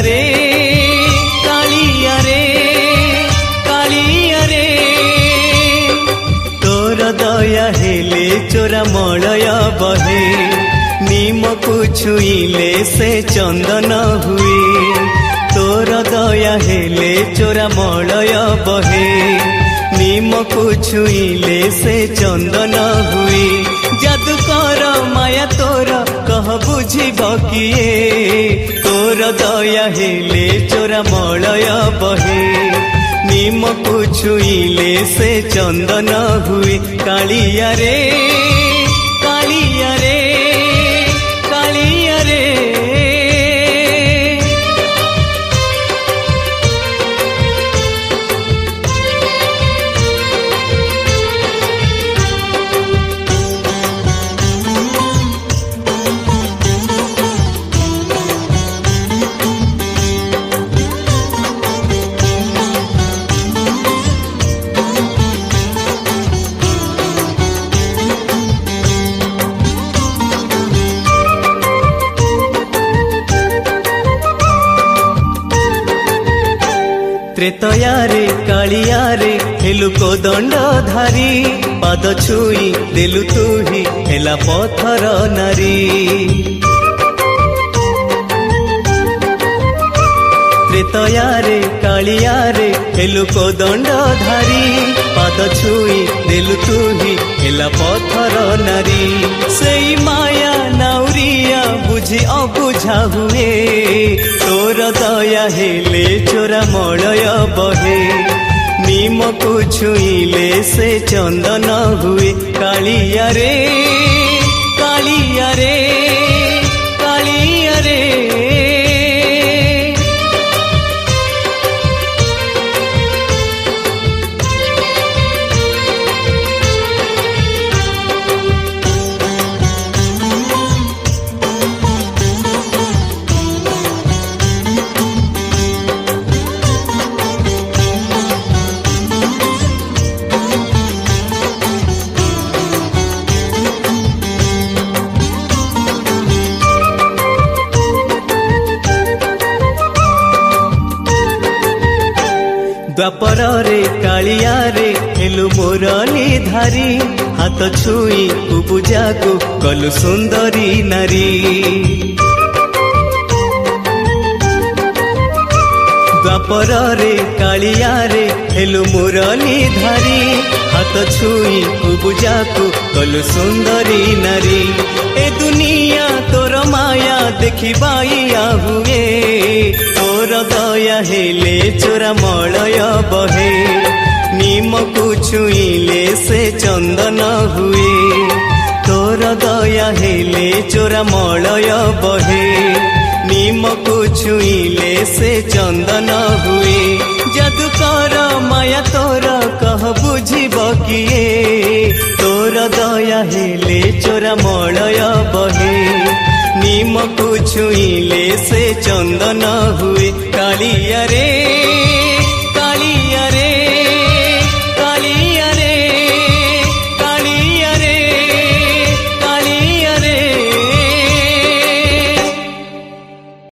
रे कालिया रे कालिया रे तोर दया हेले चोरा मलय बहे निमकु छुईले से चंदन हुए तोर दया हेले चोरा मलय बहे निमकु छुईले से चंदन हुए जादूकर माया तोर कह बुझिब किए तोर दया हेले चोरा मलय बहे निमकु छुईले से चंदन हुए कालिया रे कालिया रे कालिया रे त्रेतया रे कालिया रे हेलु को दंड धारी पाद छुई देलु तू ही हेला पथर नारी त्रेतया रे कालिया रे हेलु को दंड धारी पाद छुई देलु तू ही हेला पथर नारी सेई माया नाउरिया बुझी अबुझा हुए तोर दया हेले चोरा मलय बहे निमकु छुईले से चंदन हुए कालिया रे कालिया रे कालिया रे द्वापर रे कालिया रे हेलु मुरली धारी हाथ छुई पूजा को कलु सुंदरी नारी द्वापर रे कालिया रे हेलु मुरली धारी हाथ छुई पूजा को कलु सुंदरी नारी ए दुनिया तोर माया देखी बाइया हुए तोर दया हेले चोरा मलय बहे निमकु छुईले से चंदन हुए तोर दया हेले चोरा मलय बहे निमकु छुईले से चंदन हुए जादूकर माया तोर कह बुझिब किए तोर दया हेले चोरा मलय बहे निमकु छुईले से चंदन हुए कालिया रे